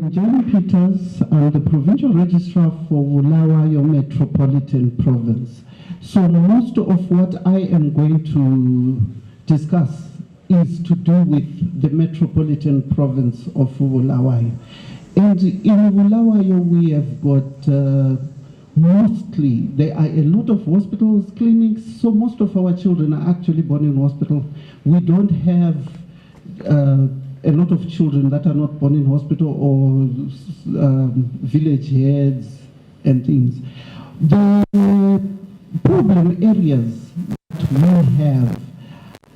I'm John Peters. I'm the Provincial Registrar for Bulawayo Metropolitan Province. So most of what I am going to discuss is to do with the Metropolitan Province of Bulawayo. And in Bulawayo we have got mostly, there are a lot of hospitals, clinics, so most of our children are actually born in hospital. We don't have a lot of children that are not born in hospital or village heads and things. The problem areas that we have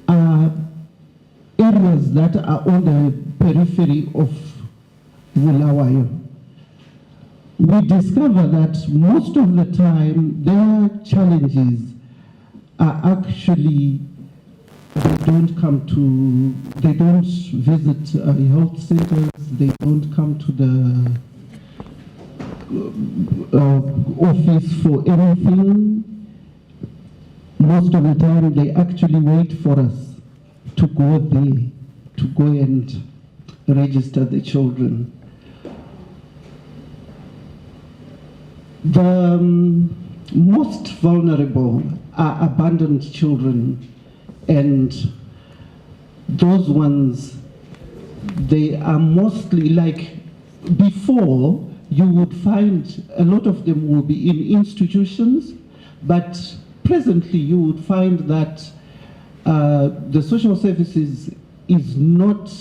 are areas that are on the periphery of Bulawayo. We discover that most of the time their challenges are actually they don't visit health centers, they don't come to the office for anything. Most of the time they actually wait for us to go there, to go and register the children. The most vulnerable are abandoned children, and those ones, they are mostly like before, you would find a lot of them will be in institutions, but presently you would find that the social services is not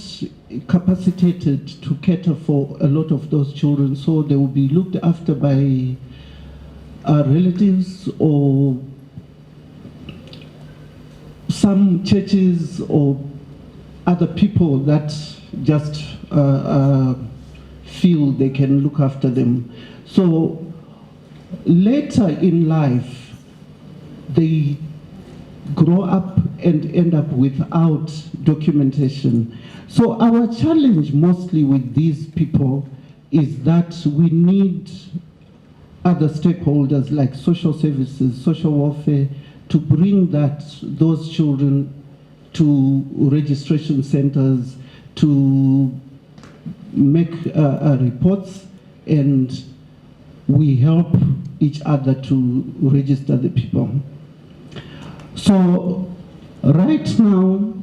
capacitated to cater for a lot of those children, so they will be looked after by relatives or some churches or other people that just feel they can look after them. So later in life, they grow up and end up without documentation. So our challenge mostly with these people is that we need other stakeholders like social services, social welfare, to bring those children to registration centers, to make reports, and we help each other to register the people. So right now,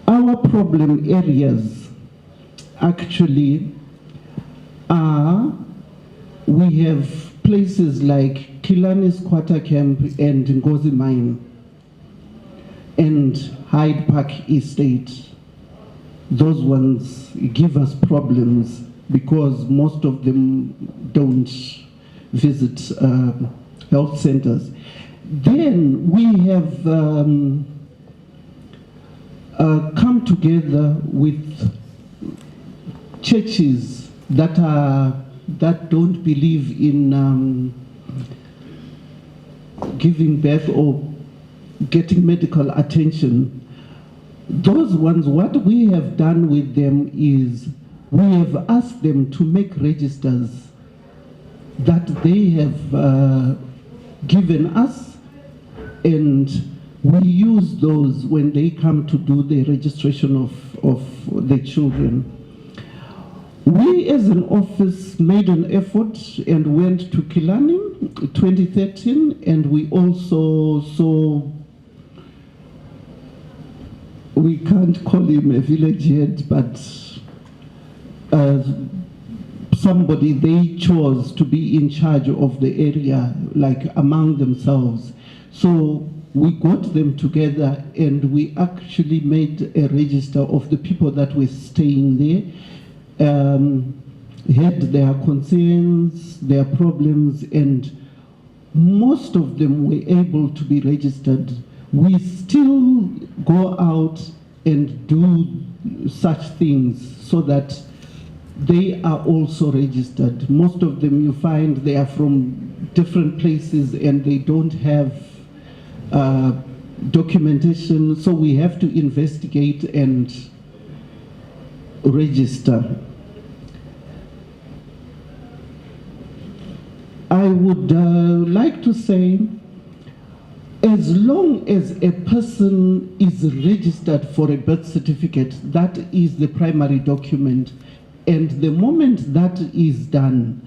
our problem areas actually are, we have places like Killarney's Quarter Camp and Ngozi Mine and Hyde Park Estate. Those ones give us problems because most of them don't visit health centers. Then we have come together with churches that don't believe in giving birth or getting medical attention. Those ones, what we have done with them is we have asked them to make registers that they have given us, and we use those when they come to do the registration of the children. We as an office made an effort and went to Killarney 2013, and we also saw, we can't call him a village head, but somebody they chose to be in charge of the area, like among themselves. So we got them together and we actually made a register of the people that were staying there, had their concerns, their problems, and most of them were able to be registered. We still go out and do such things so that they are also registered. Most of them you find they are from different places and they don't have documentation, so we have to investigate and register. I would like to say, as long as a person is registered for a birth certificate, that is the primary document, And the moment that is done,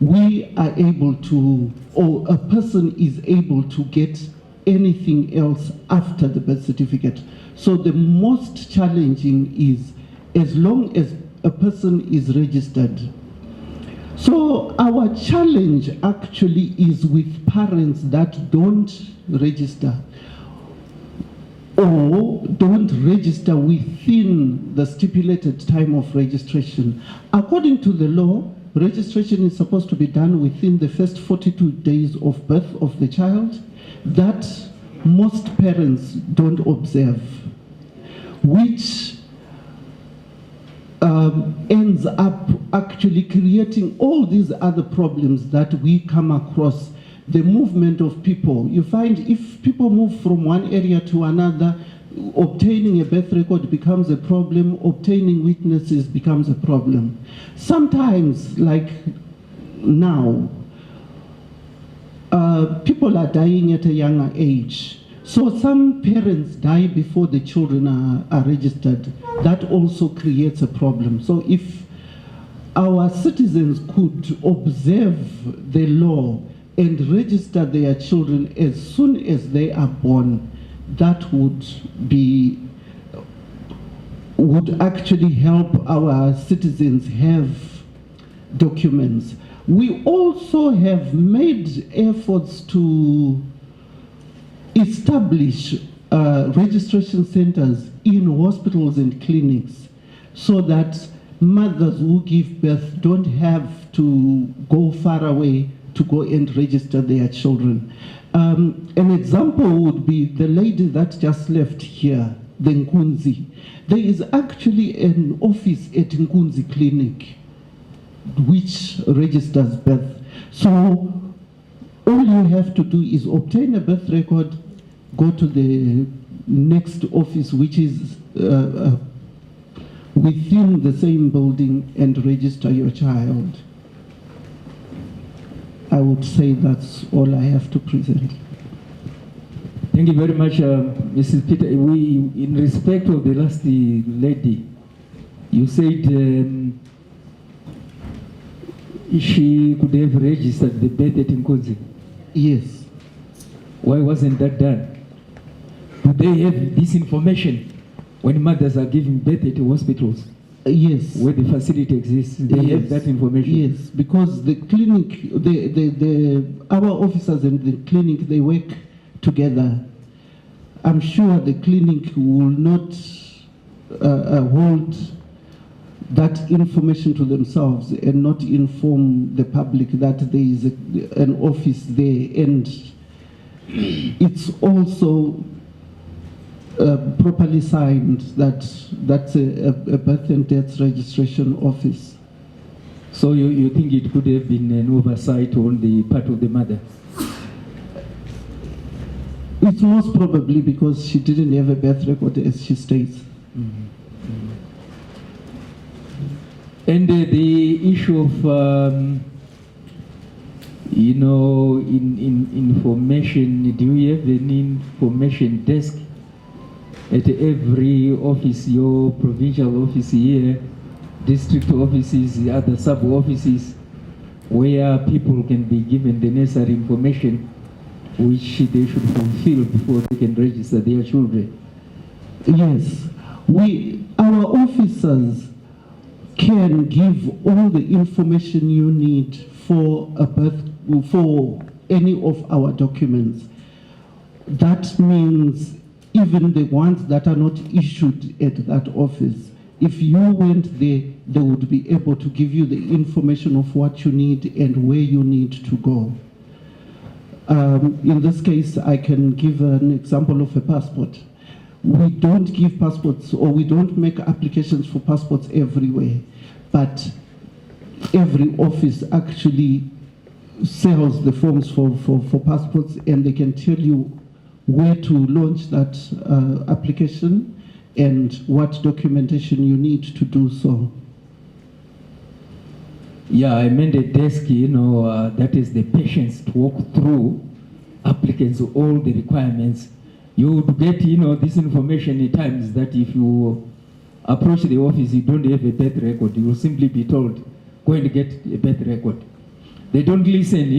we are able to, or a person is able to get anything else after the birth certificate. So the most challenging is as long as a person is registered. So our challenge actually is with parents that don't register or don't register within the stipulated time of registration. According to the law, registration is supposed to be done within the first 42 days of birth of the child. That most parents don't observe, which ends up actually creating all these other problems that we come across. The movement of people. You find if people move from one area to another, obtaining a birth record becomes a problem, obtaining witnesses becomes a problem. Sometimes, like now, people are dying at a younger age. So some parents die before the children are registered. That also creates a problem. So if our citizens could observe the law and register their children as soon as they are born, that would actually help our citizens have documents. We also have made efforts to establish registration centers in hospitals and clinics so that mothers who give birth don't have to go far away to go and register their children. An example would be the lady that just left here, the Nkunzi. There is actually an office at Nkunzi Clinic which registers birth. So all you have to do is obtain a birth record, go to the next office which is within the same building and register your child. I would say that's all I have to present. Thank you very much, Mrs. Peter. In respect of the last lady, you said she could have registered the birth at Nkunzi. Yes. Why wasn't that done? Do they have this information when mothers are giving birth at hospitals? Yes. Where the facility exists, they have that information. Yes, because the clinic, our officers in the clinic, they work together. I'm sure the clinic will not hold that information to themselves and not inform the public that there is an office there, and it's also properly signed that that's a birth and death registration office. So you think it could have been an oversight on the part of the mother? It's most probably because she didn't have a birth record, as she states. Mm-hmm. And the issue of in information, do you have any information desk at every office, your provincial office here, district offices, the other sub-offices, where people can be given the necessary information which they should fulfill before they can register their children? Yes, our officers can give all the information you need for any of our documents. That means even the ones that are not issued at that office. If you went there, they would be able to give you the information of what you need and where you need to go. In this case, I can give an example of a passport. We don't give passports, or we don't make applications for passports everywhere, but every office actually sells the forms for passports, and they can tell you where to launch that application and what documentation you need to do so. Yeah, I meant a desk, that is the patience to walk through applicants, all the requirements. You would get, this information at times that if you approach the office, you don't have a birth record, you will simply be told, go and get a birth record. They don't listen,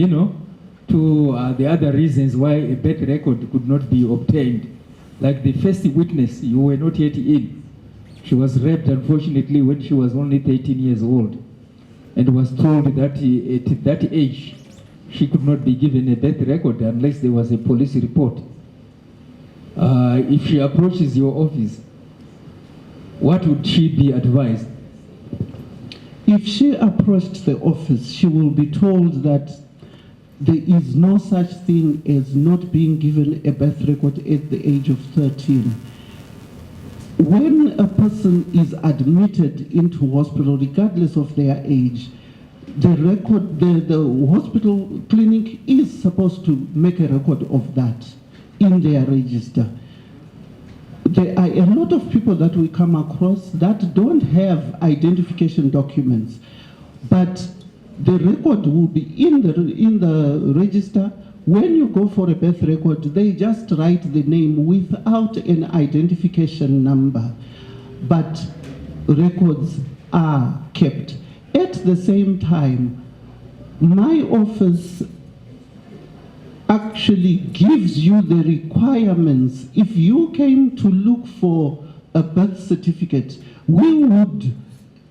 to the other reasons why a birth record could not be obtained. Like the first witness, you were not yet in. She was raped, unfortunately, when she was only 13 years old, and was told that at that age, she could not be given a birth record unless there was a police report. If she approaches your office, what would she be advised? If she approached the office, she will be told that there is no such thing as not being given a birth record at the age of 13. When a person is admitted into hospital, regardless of their age, the hospital clinic is supposed to make a record of that in their register. There are a lot of people that we come across that don't have identification documents, but the record will be in the register. When you go for a birth record, they just write the name without an identification number, but records are kept. At the same time, my office actually gives you the requirements. If you came to look for a birth certificate, we would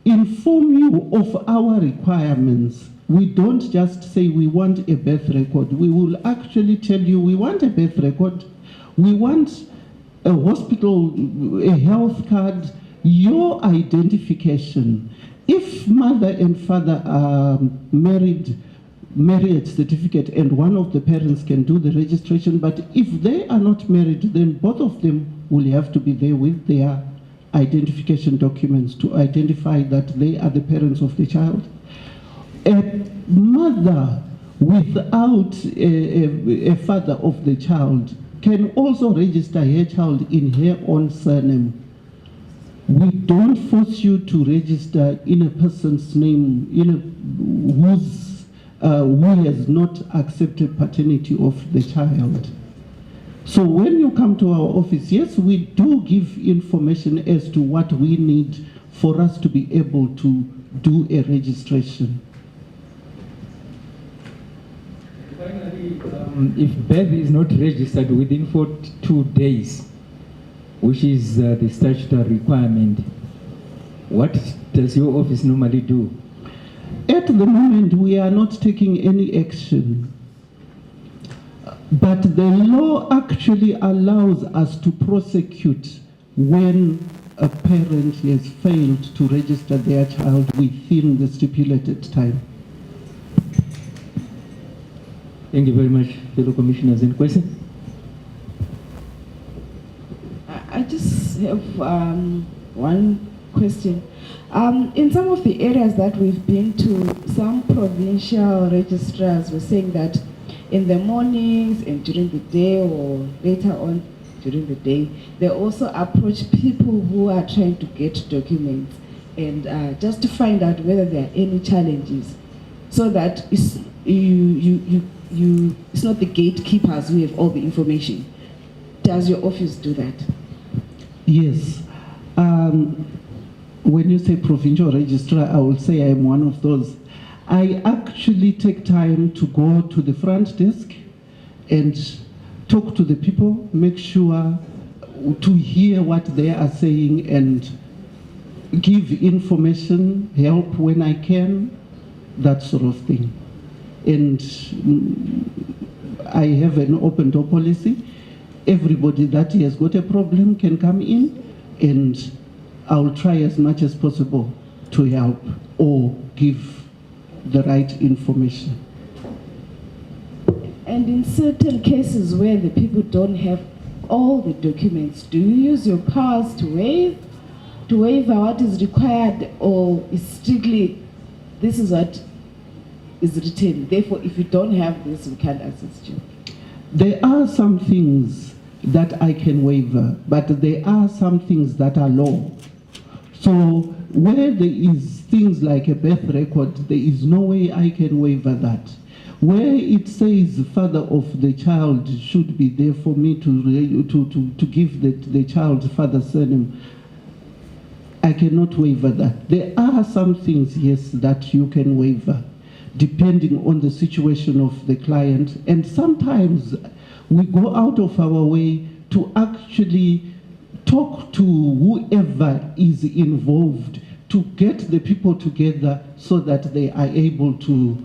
inform you of our requirements. We don't just say we want a birth record. We will actually tell you we want a birth record, we want a hospital, a health card, your identification. If mother and father are marriage certificate and one of the parents can do the registration, but if they are not married, then both of them will have to be there with their identification documents to identify that they are the parents of the child. A mother without a father of the child can also register her child in her own surname. We don't force you to register in a person's name who has not accepted paternity of the child. So when you come to our office, yes, we do give information as to what we need for us to be able to do a registration. Finally, if birth is not registered within 42 days, which is the statutory requirement, what does your office normally do? At the moment, we are not taking any action. But the law actually allows us to prosecute when a parent has failed to register their child within the stipulated time. Thank you very much, fellow commissioners. Any questions? I just have one question. In some of the areas that we've been to, some provincial registrars were saying that in the mornings and during the day or later on during the day, they also approach people who are trying to get documents and just to find out whether there are any challenges, so that it's not the gatekeepers who have all the information. Does your office do that? Yes. When you say provincial registrar, I will say I'm one of those. I actually take time to go to the front desk and talk to the people, make sure to hear what they are saying and give information, help when I can, that sort of thing. And I have an open door policy. Everybody that has got a problem can come in, and I'll try as much as possible to help or give the right information. And in certain cases where the people don't have all the documents, do you use your powers to waive what is required, or is strictly this is what is written, therefore if you don't have this, we can't assist you? There are some things that I can waiver, but there are some things that are law. So where there is things like a birth record, there is no way I can waiver that. Where it says father of the child should be there for me to give the child's father's surname, I cannot waiver that. There are some things, yes, that you can waiver, depending on the situation of the client. And sometimes we go out of our way to actually talk to whoever is involved to get the people together so that they are able to,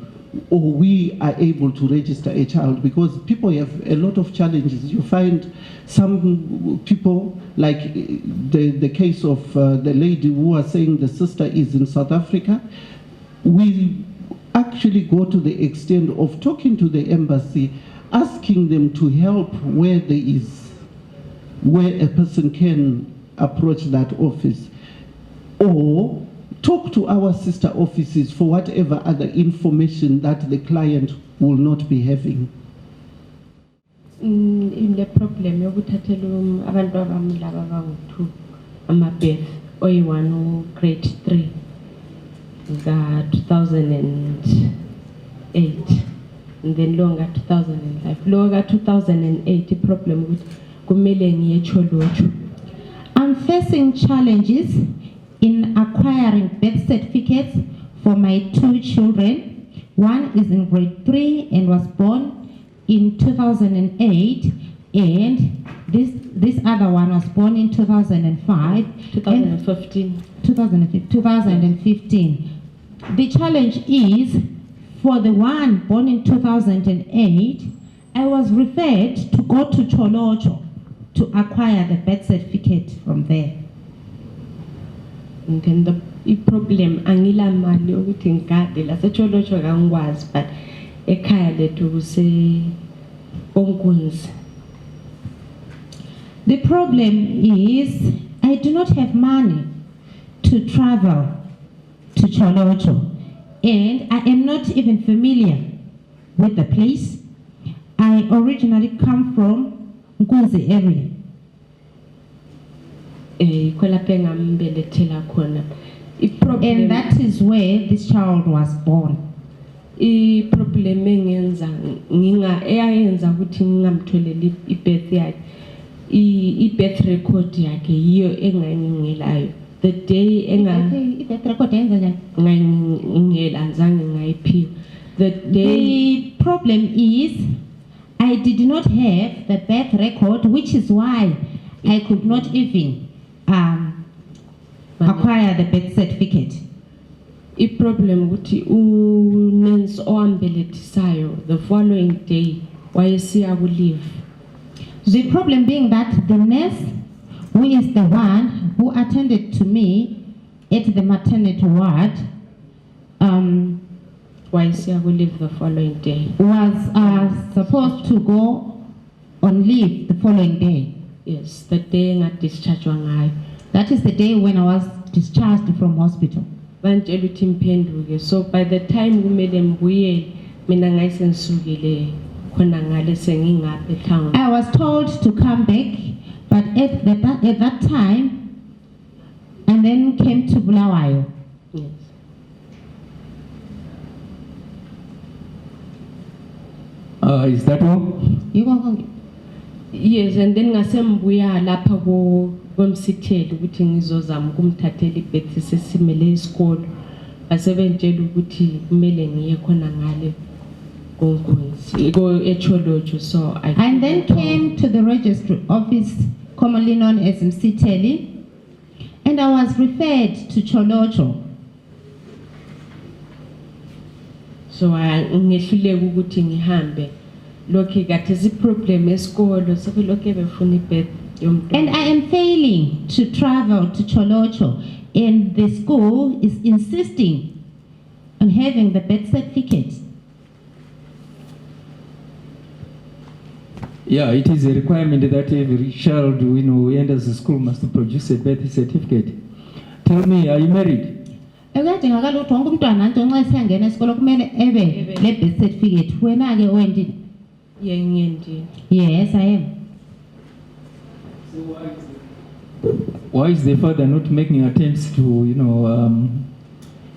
or we are able to register a child, because people have a lot of challenges. You find some people, like the case of the lady who was saying the sister is in South Africa. We actually go to the extent of talking to the embassy, asking them to help where a person can approach that office, or talk to our sister offices for whatever other information that the client will not be having. In the problem yokuthathela abantu abami laba bangu-2 ama-birth oyi-1 grade 3 ka 2008 and then lo ka 2005 lo ka 2008 problem ukuthi kumele ngiye eCholocho. I'm facing challenges in acquiring birth certificates for my 2 children. One is in grade 3 and was born in 2008, and this other one was born in 2005. 2015. 2015. The challenge is, for the one born in 2008, I was referred to go to Cholocho to acquire the birth certificate from there. And then the problem angila mali ukuthi ngikade la seCholocho kangikwazi, but ekhaya lethu kuse Onkunzi. The problem is I do not have money to travel to Cholocho, and I am not even familiar with the place. I originally come from Nkunzi area. And that is where this child was born. Problem engenza eyayenza ukuthi ngingamtholeli ibirth yakhe ibirth record yakhe yiyo engangingelayo. The day ibirth record yenza njani? Ngingela ngayiphiwa. The problem is I did not have the birth record, which is why I could not even acquire the birth certificate. Problem ukuthi unensi oambelethisayo the following day wayesiya ku leave. The problem being that the nurse, who is the one who attended to me at the maternity ward, Wayesiya ku leave the following day. was supposed to go on leave the following day. Yes, the day ngaddischargewa ngayo. That is the day when I was discharged from hospital. Bantshela ukuthi ngiphenduke, so by the time kumele ngibuyele mina ngayisengisukile khona ngale sengingapha eTown. I was told to come back, but at that time, and then came to Bulawayo. Yes. Is that all? You go. Yes, and then ngasembuya lapha komsitheli ukuthi ngizozama ukumthathela ibirth sesimele isikolo. Basebentshela ukuthi kumele ngiye khona ngale konkunzi eCholocho, so I And then came to the registry office, commonly known as Msiteli, and I was referred to Cholocho. so ngehluleka ukuthi ngihambe lokho kathi isi problem esikolo sebelokho befuna ibirth yomntwana. And I am failing to travel to Cholocho, and the school is insisting on having the birth certificate. Yeah, it is a requirement that every child who enters the school must produce a birth certificate. Tell me, are you married? Ekuyadingakala ukuthi wonke umntwana nje nxa esiyangena esikolo kumele ebe le birth certificate. Wena ke wendini? Ngiyendi. Yes, I am. Why is the father not making attempts to,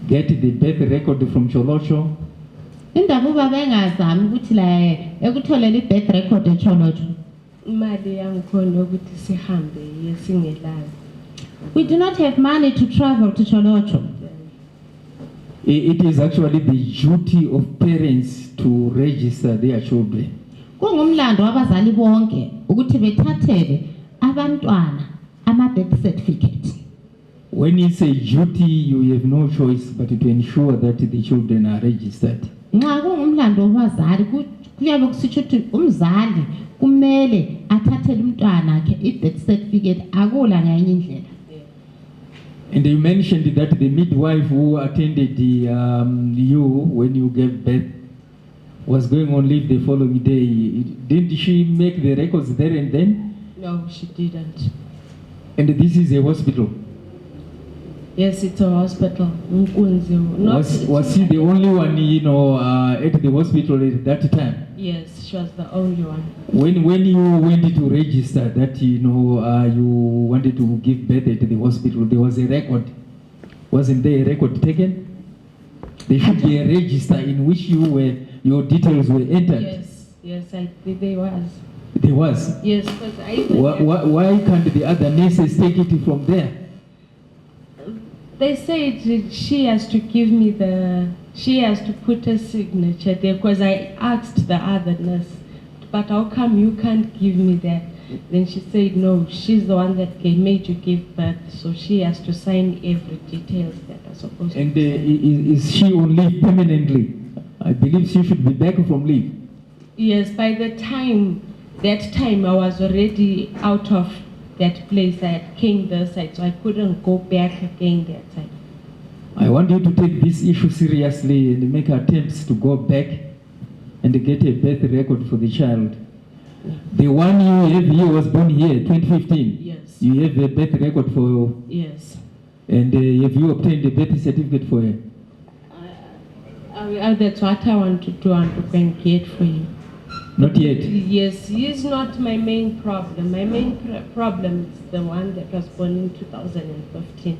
get the birth record from Cholocho? Indaba ubaba engazami ukuthi la ekutholela i-birth record eCholocho. Imali yangikhona ukuthi sihambe yesingelayo. We do not have money to travel to Cholocho. It is actually the duty of parents to register their children. Kungumlando wabazali bonke ukuthi bethathele abantwana ama-birth certificate. When it's a duty, you have no choice but to ensure that the children are registered. Nxa kungumlando wabazali kuyabe kusitsho ukuthi umzali kumele athathele umntwana akhe i-birth certificate akula ngenye indlela. And you mentioned that the midwife who attended you when you gave birth was going on leave the following day. Didn't she make the records there and then? No, she didn't. And this is a hospital. Yes, it's a hospital. Nkunzi. Was she the only one, at the hospital at that time? Yes, she was the only one. When you went to register that you wanted to give birth at the hospital, there was a record. Wasn't there a record taken? There should be a register in which your details were entered. Yes, I think there was. There was. Yes, because I. Why can't the other nurses take it from there? They said she has to give me she has to put a signature there because I asked the other nurse, but how come you can't give me that? Then she said, no, she's the one that made you give birth, so she has to sign every details that are supposed to. And is she on leave permanently? I believe she should be back from leave. Yes, by that time I was already out of that place. I had came this side, so I couldn't go back again that side. I want you to take this issue seriously and make attempts to go back and get a birth record for the child. The one you have here was born here, 2015. Yes. You have a birth record for. Yes. And have you obtained a birth certificate for her? That's what I want to do and to go and get for you. Not yet. Yes, he's not my main problem. My main problem is the one that was born in 2015.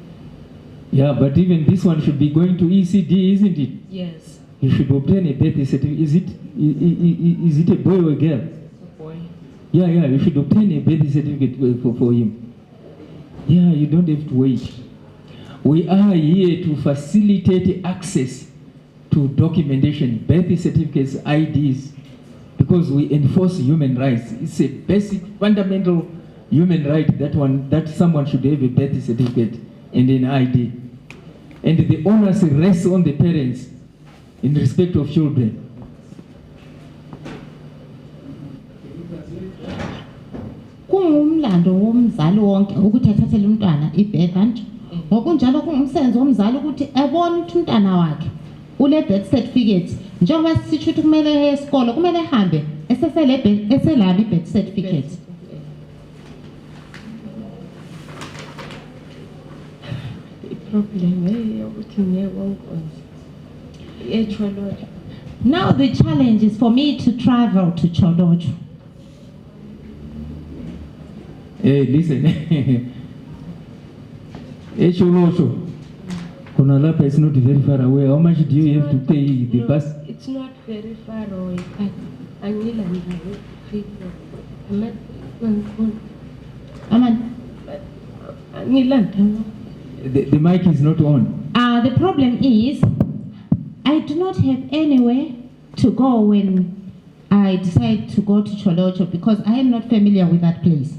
Yeah, but even this one should be going to ECD, isn't it? Yes. You should obtain a birth certificate. Is it a boy or a girl? It's a boy. Yeah, you should obtain a birth certificate for him. Yeah, you don't have to wait. We are here to facilitate access to documentation, birth certificates, IDs, because we enforce human rights. It's a basic, fundamental human right that someone should have a birth certificate and an ID. And the onus rests on the parents in respect of children. Kungumlando womzali wonke ukuthi athathele umntwana i-birth ranch. Ngokunjalo kungumsebenzi womzali ukuthi abone ukuthi umntwana wakhe ule birth certificate. Njengoba sisho ukuthi kumele eye esikole, kumele ehambe eselalo i-birth certificate. Now the challenge is for me to travel to Cholocho. Hey, listen. Echolocho. Kunalapa is not very far away. How much do you have to pay the bus? It's not very far away, but I need The mic is not on. The problem is, I do not have anywhere to go when I decide to go to Cholocho because I am not familiar with that place.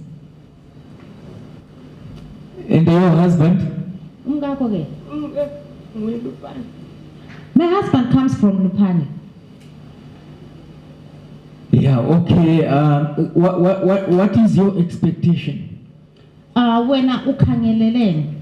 And your husband? My husband comes from Lupane. Yeah, okay. What is your expectation? When ukhangeleleni.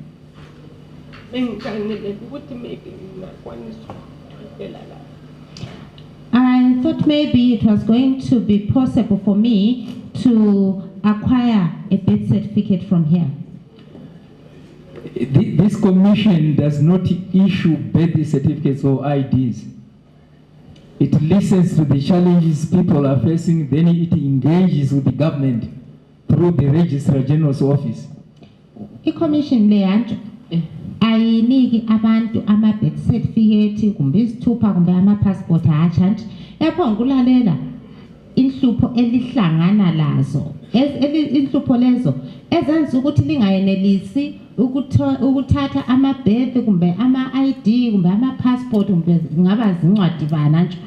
I thought maybe it was going to be possible for me to acquire a birth certificate from here. This commission does not issue birth certificates or IDs. It listens to the challenges people are facing, then it engages with the government through the Registrar General's office. I-commission leyanto ayiniki abantu ama-birth certificate kumbe izithupha kumbe ama-passport atsha nje. Yapho ngikulalela inhlupho elihlangana lazo inhlupho lezo ezenza ukuthi lingayenelisi ukuthatha amabhebe kumbe ama-ID kumbe ama-passport kumbe ngaba zincwadi bana nje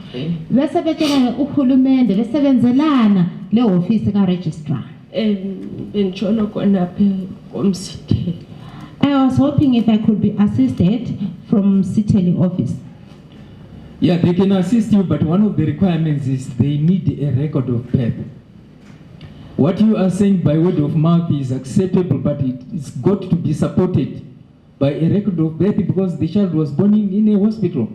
bese betshela uhulumende besebenzelana le office ka-registrar. Bentsholo khona phe komsithele. I was hoping if I could be assisted from Siteli office. Yeah, they can assist you, but one of the requirements is they need a record of birth. What you are saying by word of mouth is acceptable, but it's got to be supported by a record of birth because the child was born in a hospital.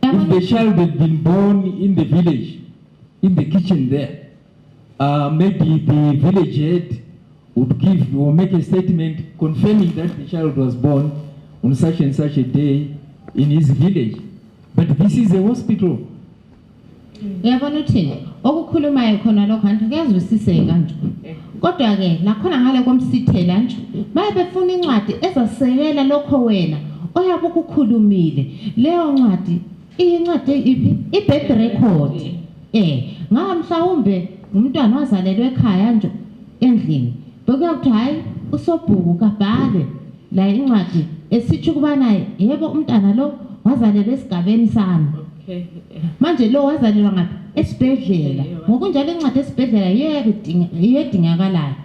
If the child had been born in the village, in the kitchen there, maybe the village head would give or make a statement confirming that the child was born on such and such a day in his village. But this is a hospital. Yabona uthini okukhulumayo khona lokho antu kuyazwisiseka nje kodwa ke lakhona ngale komsithela nje baye befuna incwadi ezasekela lokho wena oyabe ukukhulumile leyo ncwadi incwadi iphi i-birth record ngabe mhlawumbe umntwana wazalelwe ekhaya nje endlini bekuyakuthi hayi usobhuku kabhale la incwadi esithi kubana yebo umntwana lo wazalelwe esigabeni sami. Okay. Manje lo wazalelwa ngaphi esibhedlela ngokunjalo incwadi esibhedlela iyedingakalayo.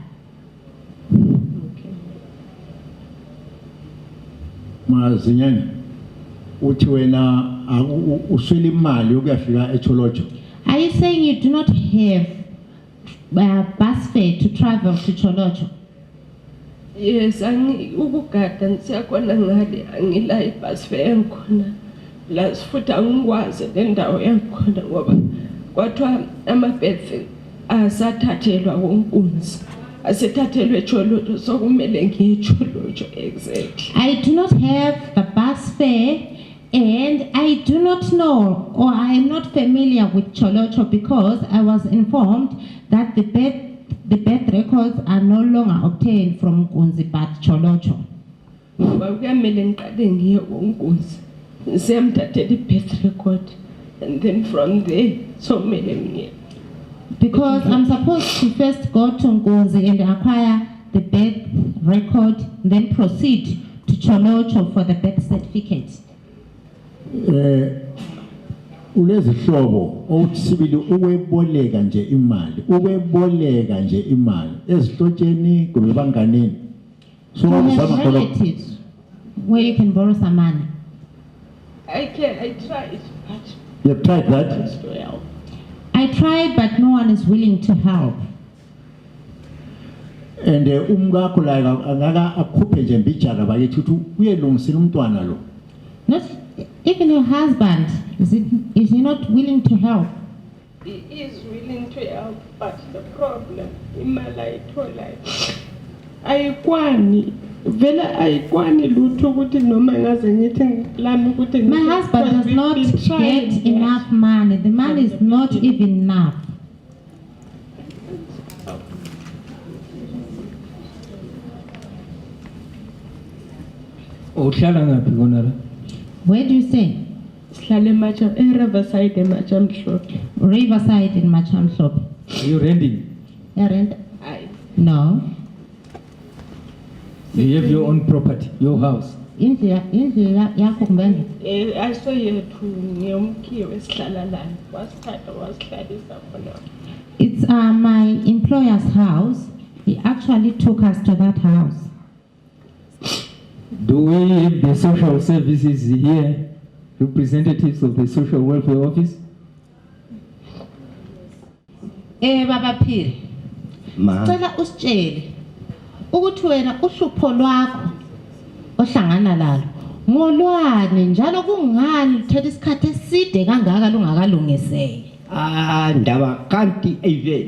Mazinyane uthi wena uswele imali yokuyafika eCholocho. Are you saying you do not have bus fare to travel to Cholocho? Yes, ukugada siyakhona ngale angila ibus fare khona. Plus futhi angikwazi lendawo yakhona ngoba kwathiwa amabhedi asathathelwa konkunzi asethathelwe eCholocho sokumele ngiye eCholocho exactly. I do not have the bus fare and I do not know or I am not familiar with Cholocho because I was informed that the birth records are no longer obtained from Kunzi but Cholocho. Ngoba kuyamele ngiqale ngiye konkunzi ngisemthathela i-birth record and then from there so kumele ngiye. Because I'm supposed to first go to Nkunzi and acquire the birth record, then proceed to Cholocho for the birth certificate. Ulezihlobo okusibili ukweboleka nje imali ezihlotsheni kumbe banganeni so You have uzama khona relatives where you can borrow some money. I tried but you have tried that it's to help. I tried, but no one is willing to help. and umkakho la angaka akhuphe nje mbijaka bakithi uthi uyelungisela umntwana lo. Not even your husband, is he not willing to help? He is willing to help but the problem imali ayitholayo ayikwani vele ayikwani lutho ukuthi noma ngaze ngithi lami ukuthi My husband does not get enough money. The money is not even enough. Uhlala ngaphi kona la? Where do you stay? sihlale Riverside eMachamhlophe. Riverside in Machamhlophe. Are you renting? You rent? Hayi. No. You have your own property, your house. Indlu yakho kumbe ndlu? Asoyethu ngiyomkhiwe sihlala lana wasithatha wasihlalisa khona. It's my employer's house. He actually took us to that house. Do we have the social services here, representatives of the social welfare office? Baba Phiri. Cela usitshele ukuthi wena uhlupho lwakho ohlangana lalo ngolwani njalo kungani uthatha isikhathi eside kangaka lungakalungiseki.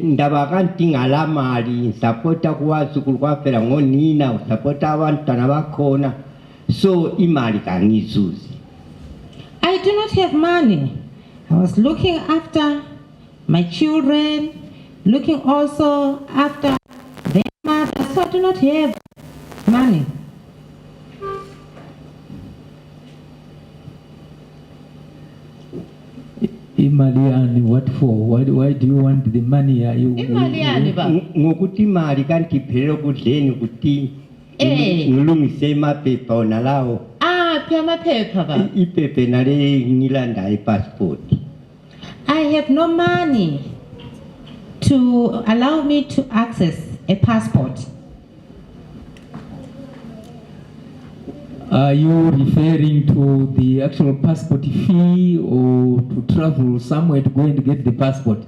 ndaba kanti ngalamali sapota kuwazukulu kwaphela ngonina usapota abantwana bakhona so imali kangizuzi. I do not have money. I was looking after my children, looking also after their mother, so I do not have money. Maliani, what for? Why do you want the money? Are you? Imali yani baba? Ngokuthi imali kanti iphelele kudleni ukuthi ngilungise emaphepha wona lawo. Phi amaphepha baba? Iphepha nale ngilanda ipassport. I have no money to allow me to access a passport. Are you referring to the actual passport fee or to travel somewhere to go and get the passport?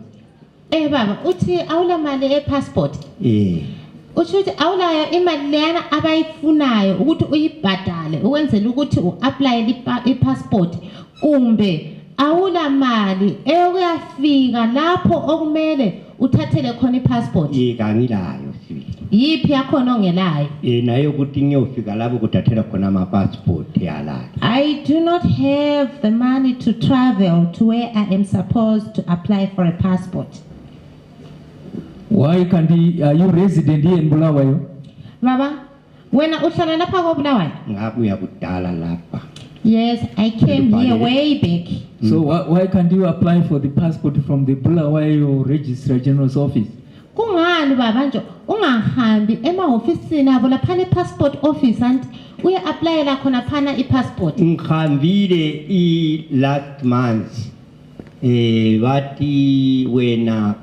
Baba, uthi awula mali passport. Uthi awula imali lena abayifunayo ukuthi uyibhadale ukwenzela ukuthi uapply passport kumbe awula mali eyokuyafika lapho okumele uthathele khona passport. Kangilayo sibili. Yiphi yakhona ongelayo? Nayo ukuthi ngiyofika lapho kuthathela khona ama passport yala. I do not have the money to travel to where I am supposed to apply for a passport. Why can't he, are you resident here in Bulawayo? Baba, wena uhlala lapha ko Bulawayo? Ngabuya kudala lapha. Yes, I came here way back. So why can't you apply for the passport from the Bulawayo Registrar General's office? Kungani baba nje ungahambi emahofisini abo lapha passport office and uya apply la khona phana passport? Ngihambile last month. Wathi wena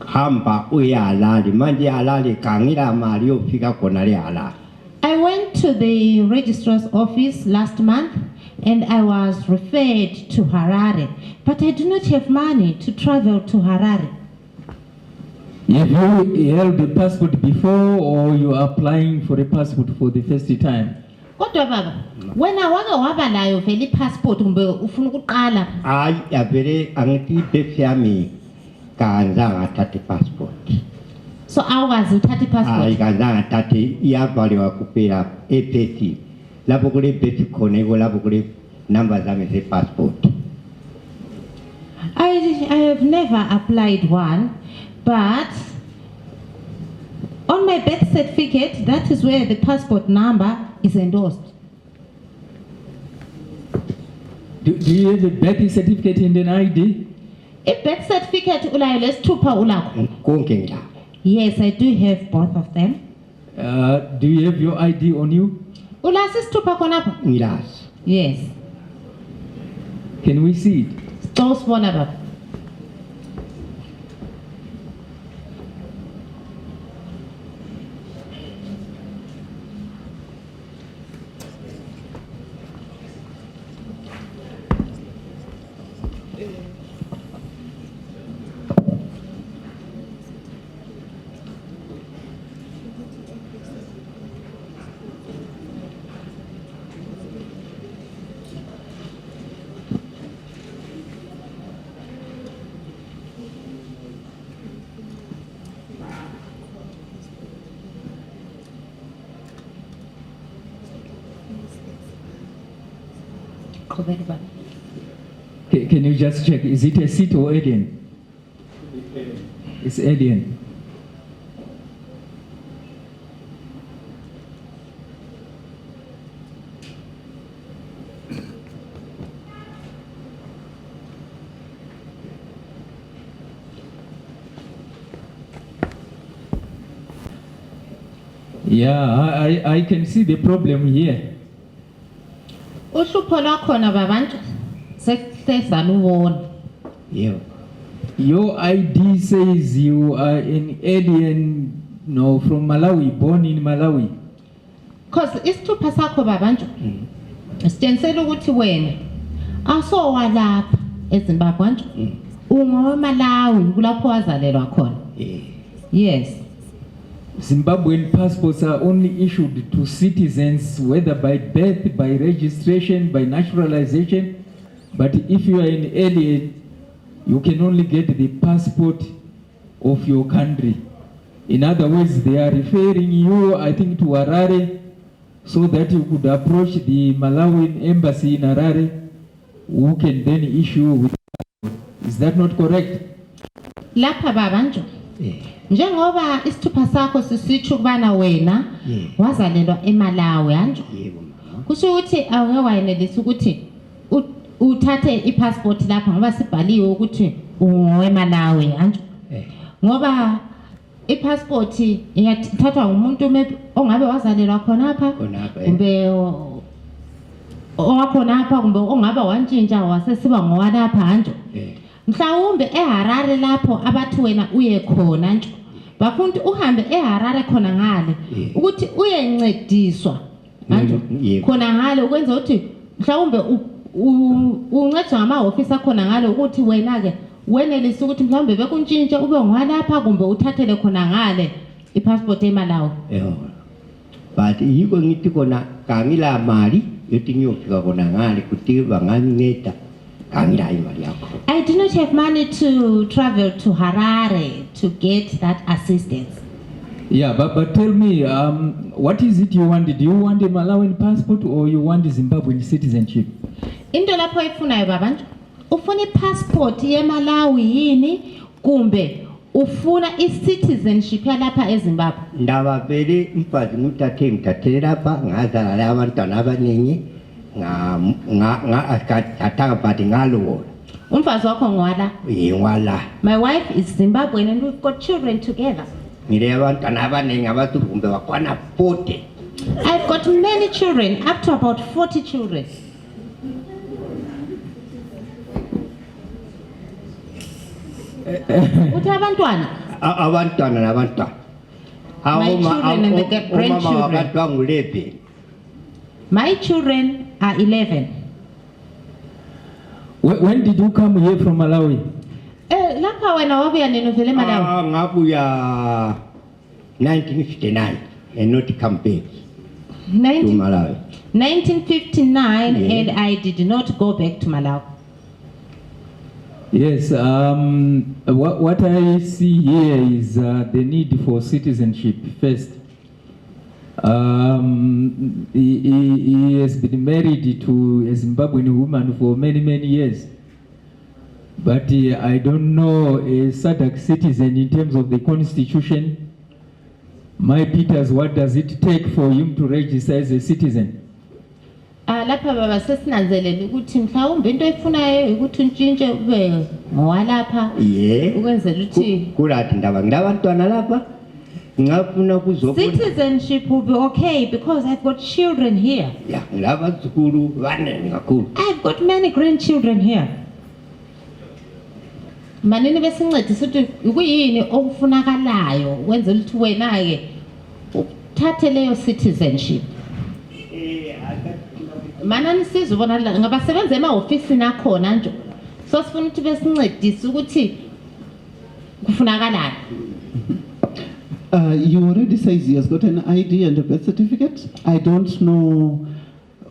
hamba uyalali manje yalali kangila mali yofika khona le halali. I went to the registrar's office last month and I was referred to Harare, but I do not have money to travel to Harare. Have you held the passport before or you are applying for a passport for the first time? Kodwa baba, wena wake waba layo vele passport kumbe ufuna ukuqala? Hayi avele angithi ibhefu yami kanzanga athathe passport. So awazi uthathe passport? Hayi kanzanga athathe iyavaliwa kuphela ephethi. Lapho kule phethi khona iko lapho kule number zami ze passport. I have never applied one, but on my birth certificate, that is where the passport number is endorsed. Do you have a birth certificate and an ID? A birth certificate ulayo lesithupha ulakho? Konke ngilapho. Yes, I do have both of them. Do you have your ID on you? Ulasi isithupha khonapho? Ngilazi. Yes. Can we see it? Sicela usibona baba. Can you just check? Is it a seat or alien? It's alien. Yeah, I can see the problem here. Uhlupho lwakhona babantu sesalubona. Yeah. Your ID says you are an alien, no, from Malawi, born in Malawi. Because isithupha sakho babantu sitshengisela ukuthi wena asowalapha eZimbabwe nje ungowamalawi kulapho wazalelwa khona. Yes. Zimbabwean passports are only issued to citizens, whether by birth, by registration, by naturalization. But if you are an alien, you can only get the passport of your country. In other words, they are referring you, I think, to Harare, so that you could approach the Malawian embassy in Harare, who can then issue with passport. Is that not correct? Lapha babantu. Njengoba isithupha sakho sisitsho kubana wena wazalelwa eMalawi anje. Kusho ukuthi awuke wayenelisa ukuthi uthathe ipassport lapha ngoba sibhaliwe ukuthi ungoweMalawi anjo ngoba ipassport iyathathwa ngumuntu ongabe wazalelwa khona apha kumbe owakhona apha kumbe ongabe wantshintsha wasesiba ngowalapha anjo mhlawumbe eHarare lapho abathi wena uye khona nje bafuna uhambe eHarare khona ngale ukuthi uyencediswa manje khona ngale ukwenza ukuthi mhlawumbe uncedwa ngama-office akhona ngale ukuthi wena ke wenelise ukuthi mhlawumbe bekuntshintshe ube ngwalapha kumbe uthathele khona ngale ipassport eMalawi. But yiko ngithi kona kangila mali yothi ngiyofika khona ngale kuti banganceda. I do not have money to travel to Harare to get that assistance. Yeah, but tell me, what is it you want? Do you want a Malawian passport or you want Zimbabwean citizenship? Into lapho ifunayo babantu ufuna passport ye Malawi yini kumbe ufuna citizenship yalapha eZimbabwe? Ndaba vele mfazi nguthathe ngithathele lapha ngazala abantwana abaningi ataka pati ngalo. Umfazi wakho ngwala? Ngwala. My wife is Zimbabwean and we've got children together. Ngile abantwana abaningi abathu kumbe bakwana 40. I've got many children, up to about 40 children. Uthi abantwana? Abantwana nabantwana. My children and the grandchildren. My children are 11. When did you come here from Malawi? Lapha wena wabuya nini vele Malawi? Ngabuya 1959 and not come back to Malawi. 1959 and I did not go back to Malawi. Yes, what I see here is the need for citizenship first. He has been married to a Zimbabwean woman for many years. But I don't know a SADC citizen in terms of the constitution. My Peters, what does it take for him to register as a citizen? Lapha baba sesinanzelele ukuthi mhlawumbe into efunayo ukuthi untshintshwe ube ngowalapha ukwenzela ukuthi kulathi ndaba ngilabantwana lapha ngafuna kuzobona citizenship will be okay because I've got children here. Yeah, ngilabazukulu banene kakhulu. I've got many grandchildren here. Manini besincedisa ukuthi ukuyini okufunakalayo ukwenzela ukuthi wena ke uthathe leyo citizenship. Mana nisizwe bona ngabasebenza ema-office nakhona nje so sifuna ukuthi besincedise ukuthi kufunakalani. You already says he has got an ID and a birth certificate. I don't know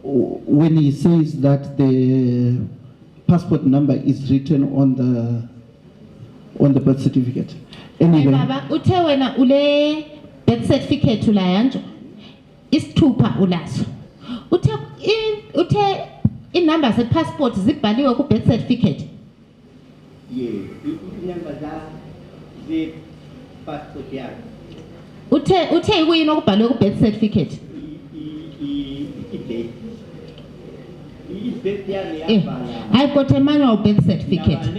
when he says that the passport number is written on the birth certificate. Anyway. Baba uthe wena ule birth certificate ulayanje isithupha ulaso. Uthe inumber ze passport zibhaliwe ku birth certificate. Inumber ze passport yakhe. Uthe kuyini okubhalwe ku birth certificate? I've got a manual birth certificate.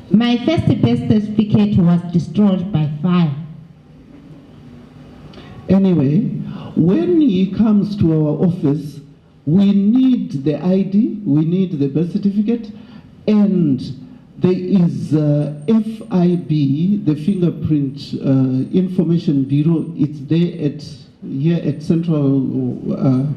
My first birth certificate was destroyed by fire. Anyway, when he comes to our office, we need the ID, we need the birth certificate, and there is FIB, the Fingerprint Information Bureau. It's there here at Central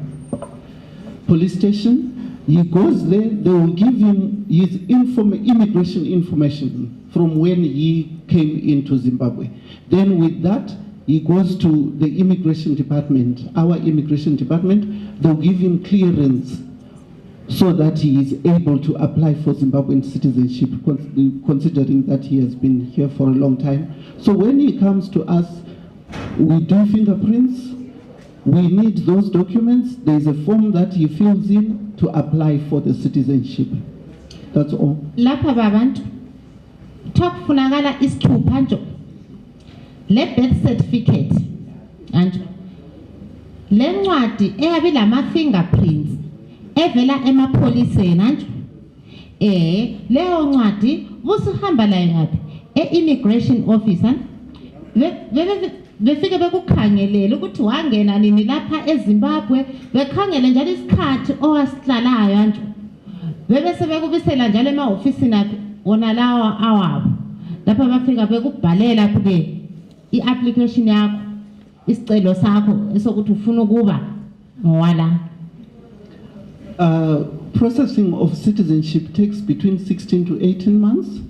Police Station. He goes there, they will give him his immigration information from when he came into Zimbabwe. Then with that, he goes to the immigration department, our immigration department. They'll give him clearance so that he is able to apply for Zimbabwean citizenship, considering that he has been here for a long time. So when he comes to us, we do fingerprints. We need those documents. There is a form that he fills in to apply for the citizenship. That's all. Lapha babantu tokufunakala isithupha nje le birth certificate anjo Le ncwadi eyabe lama fingerprints evela emapholiseni anjo. Leyo ncwadi busihamba la ngaphi e-immigration officer befike bekukhangelele ukuthi wangena nini lapha eZimbabwe, bekhangele njalo isikhathi owasihlalayo anjo. Bese bekubisela njalo ema-ofisini akhe wona lawa awabo. Lapha bafika bekubhalela ke i-application yakho, isicelo sakho esokuthi ufuna ukuba ngowala. Processing of citizenship takes between 16 to 18 months,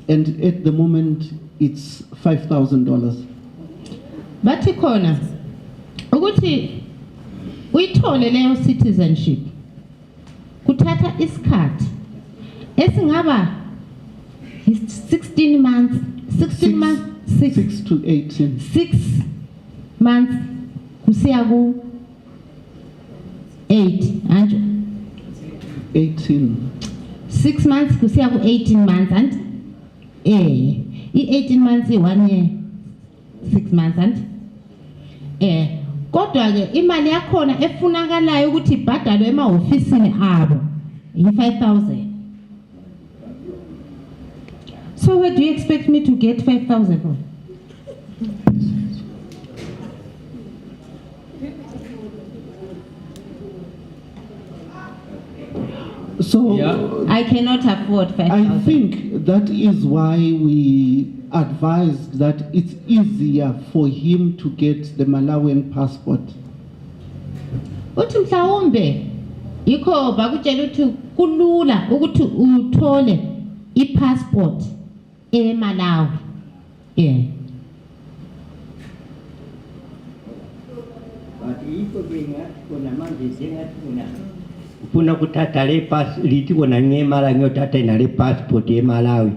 and at the moment it's $5,000. Bathi khona ukuthi uyithole leyo citizenship kuthatha isikhathi esingaba 16 months, 16 months, 6 to 18. 6 months kusiya ku 8 anjo. 18. 6 months kusiya ku 18 months and i-18 months i-1 year 6 months and kodwa ke imali yakhona efunakalayo ukuthi ibhadalwe ema-ofisini abo i-5,000. So where do you expect me to get 5,000 from? So Yeah. I cannot afford 5,000. I think that is why we advised that it's easier for him to get the Malawian passport. Uthi mhlawumbe yikho bakutshela ukuthi kulula ukuthi uthole i-passport eMalawi. Ufuna kuthatha le lithi kona ngemala ngiyothatha inale passport eMalawi.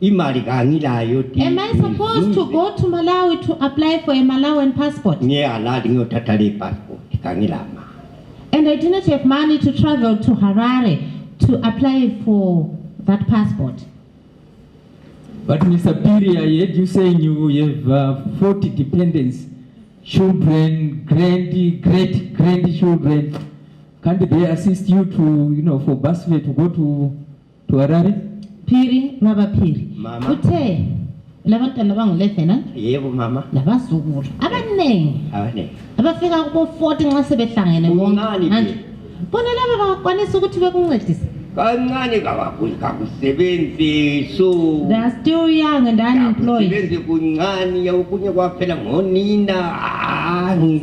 Imali kangilayo ti. Am I supposed to go to Malawi to apply for a Malawian passport? Ngiyaladi ngiyothatha le passport kangilama. And I do not have money to travel to Harare to apply for that passport. But Mr. Piri, I heard you saying you have 40 dependents, children, great-grandchildren. Can't they assist you to, for bus fare to go to Harare? Piri, Baba Piri. Mama. Uthe labantwana bangu-11 Yebo mama. labazukulu abaningi Abane. abafika kubo 40 nxa sebehlangene Kuncane bonke. nje. Bona laba bangakwanisa ukuthi bekuncedise. Kancane kakusebenzi so. They are still young and unemployed. Kusebenzi kuncane okunye kwaphela ngonina.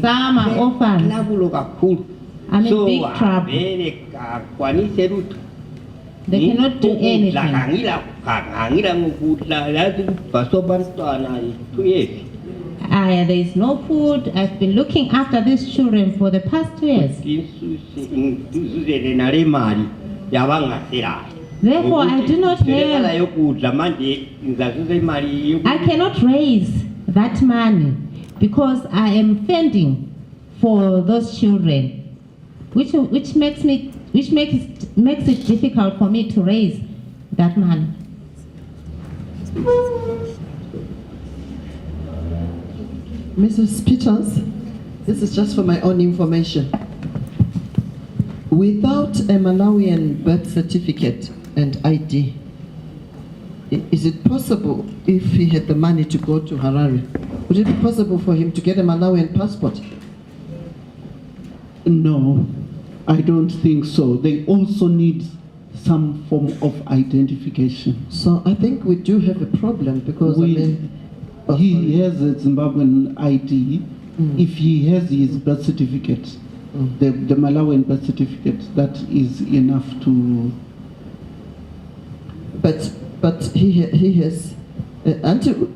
Some are orphans. Labulo kakhulu. I'm in big trouble. Vele kakwanise lutho. They cannot do anything. Ngangila ngokudla yazi basobantwana 2 years. There is no food. I've been looking after these children for the past 2 years. Isuzele nale mali yabangasela. Therefore, I do not have, yokudla manje ngizazuza imali I cannot raise that money because I am fending for those children, which makes it difficult for me to raise that money. Mrs. Peters, this is just for my own information. Without a Malawian birth certificate and ID, is it possible, if he had the money to go to Harare, would it be possible for him to get a Malawian passport? No, I don't think so. They also need some form of identification. So I think we do have a problem because He has a Zimbabwean ID. If he has his birth certificate, the Malawian birth certificate, that is enough to. But he has until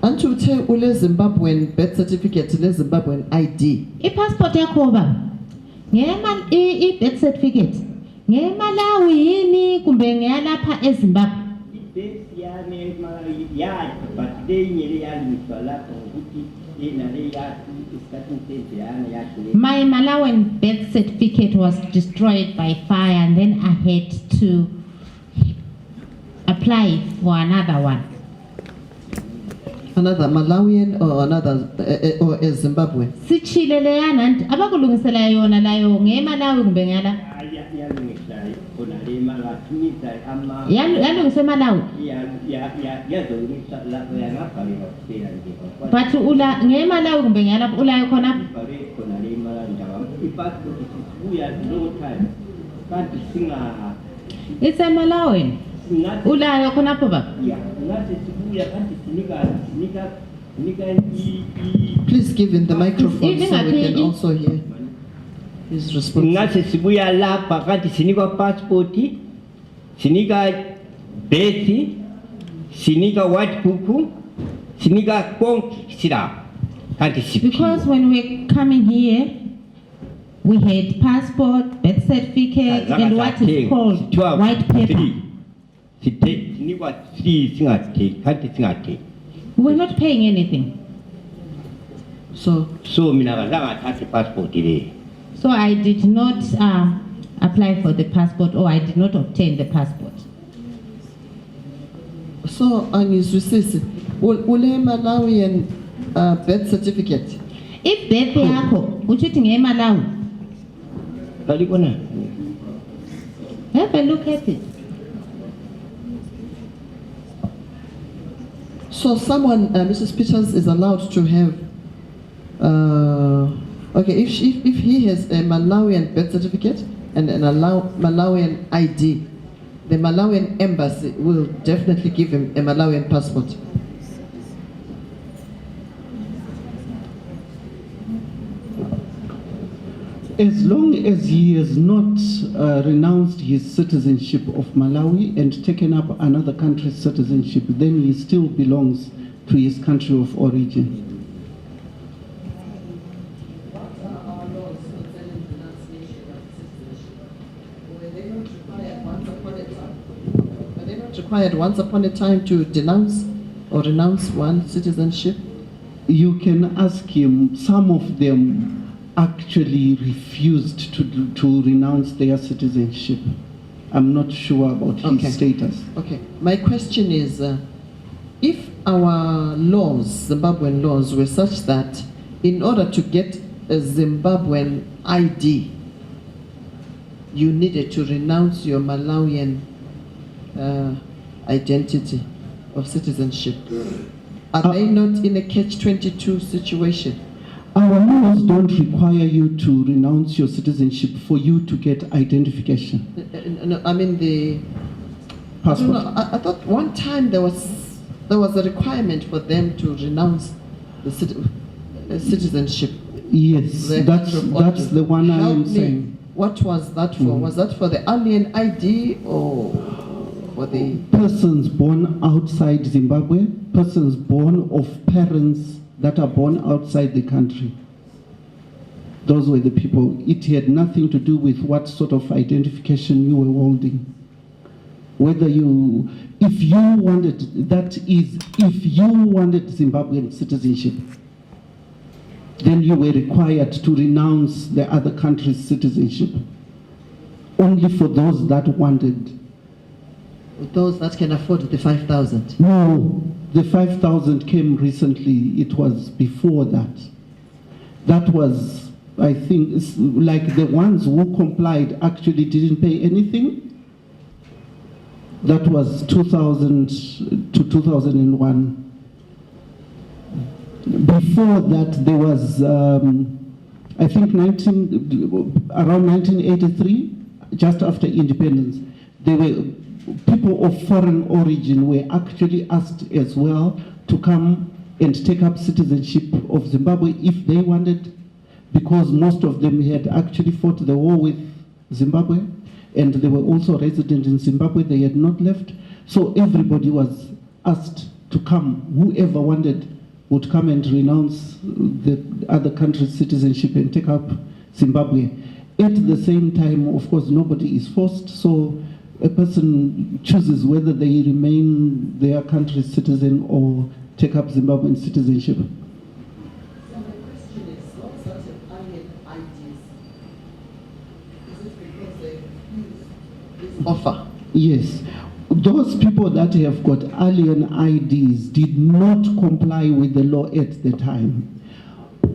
ule Zimbabwean birth certificate, ule Zimbabwean ID. I-passport yakho baba i-birth certificate ngeMalawi yini kumbe ngeyalapha eZimbabwe? My Malawian birth certificate was destroyed by fire and then I had to apply for another one. Another Malawian or another or a Zimbabwean? Sichile leyana nti abakulungisela yona layo ngeMalawi kumbe ngala? Yalungise eMalawi. But ula ngeMalawi kumbe ngala ulayo khona? It's a Malawian. Ulayo khona pho baba? Please give him the microphone so we can also hear his response. Ngase sibuya lapha kanti sinika passport, sinika birth, sinika white book, sinika konke sila. Kanti siphiwe. Because when we're coming here, we had passport, birth certificate, and what is called white paper. Sinikwa 3 singathe, kanti singathe. We're not paying anything. So mina kazange athathe passport le. So I did not apply for the passport, or I did not obtain the passport. so angizwisisi ule Malawian birth certificate. If birth yakho uchithi ngeMalawi, Kalibona. have a look at it. So someone, Mrs. Peters, is allowed to have, okay, if he has a Malawian birth certificate and an Malawian ID, the Malawian embassy will definitely give him a Malawian passport. As long as he has not renounced his citizenship of Malawi and taken up another country's citizenship, then he still belongs to his country of origin. Were they not required once upon a time to denounce or renounce one citizenship? You can ask him. Some of them actually refused to renounce their citizenship. I'm not sure about his Okay. status. Okay, my question is, if our laws, Zimbabwean laws, were such that in order to get a Zimbabwean ID, you needed to renounce your Malawian identity of citizenship, are they not in a catch-22 situation? Our laws don't require you to renounce your citizenship for you to get identification. No, I mean the Passport. I thought one time there was a requirement for them to renounce the citizenship. Yes, Their that's country of origin. the one I Help am me. saying. What was that for? Was that for the alien ID or for the? Persons born outside Zimbabwe, persons born of parents that are born outside the country. Those were the people. It had nothing to do with what sort of identification you were holding. Whether you, if you wanted Zimbabwean citizenship, then you were required to renounce the other country's citizenship. Only for those that wanted. Those that can afford the 5,000. No, the 5,000 came recently. It was before that. That was, I think, like the ones who complied actually didn't pay anything. That was 2000 to 2001. Before that, there was, I think, around 1983, just after independence, there were people of foreign origin were actually asked as well to come and take up citizenship of Zimbabwe if they wanted, because most of them had actually fought the war with Zimbabwe, and they were also resident in Zimbabwe. They had not left. So everybody was asked to come. Whoever wanted would come and renounce the other country's citizenship and take up Zimbabwe. At the same time, of course, nobody is forced, so a person chooses whether they remain their country's citizen or take up Zimbabwean citizenship. So the question is, what sort of alien IDs? Is it because they refuse this offer? Yes. those people that have got alien IDs did not comply with the law at the time.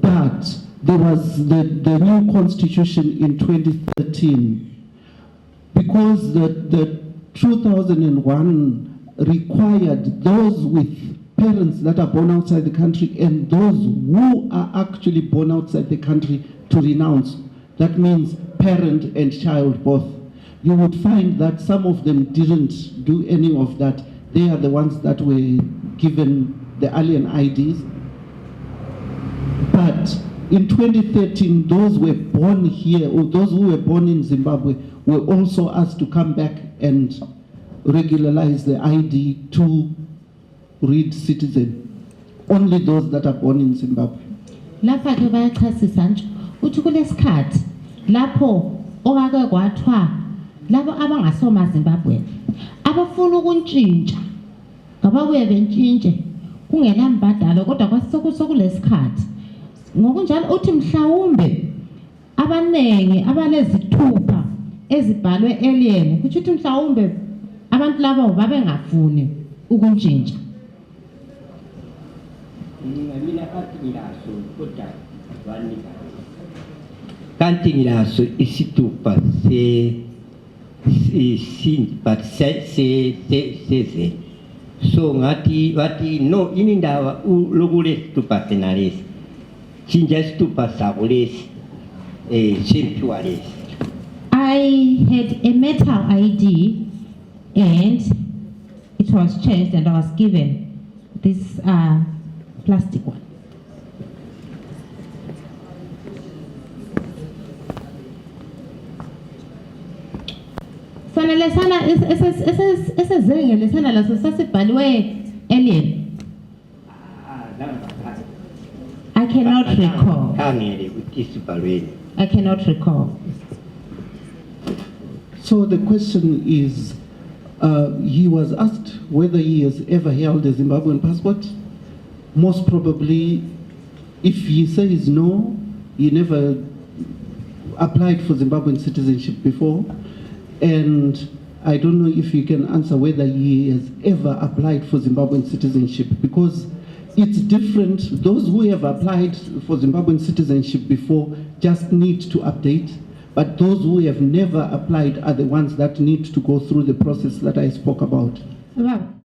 But there was the new constitution in 2013, because the 2001 required those with parents that are born outside the country and those who are actually born outside the country to renounce. That means parent and child both. You would find that some of them didn't do any of that. They are the ones that were given the alien IDs. But in 2013, those were born here, or those who were born in Zimbabwe, were also asked to come back and regularize the ID to read citizen. Only those that are born in Zimbabwe. Lapha ke bayachasisa nje uthi kulesikhathi lapho okake kwathwa labo abangasoma Zimbabwe abafuna ukuntshintsha ngababuye bentshintshe kungela mbadalo kodwa kwasekulesikhathi ngokunjalo uthi mhlawumbe abanengi abalezithupha ezibhalwe alien kuthi uthi mhlawumbe abantu labo babengafuni ukuntshintsha. Mina kantingilaso kodwa wanika kantingilaso isitupa se so ngati wati no inindawa lokule situpa senalesi chinja situpa sakulesi chimpiwalesi. I had a metal ID and it was changed and I was given this plastic one. Sana lesana esezenge lesana laso sasibhaliwe alien. I cannot recall. I cannot recall. So the question is, he was asked whether he has ever held a Zimbabwean passport. Most probably, if he says no, he never applied for Zimbabwean citizenship before. And I don't know if he can answer whether he has ever applied for Zimbabwean citizenship, because it's different. Those who have applied for Zimbabwean citizenship before just need to update. But those who have never applied are the ones that need to go through the process that I spoke about. Wow.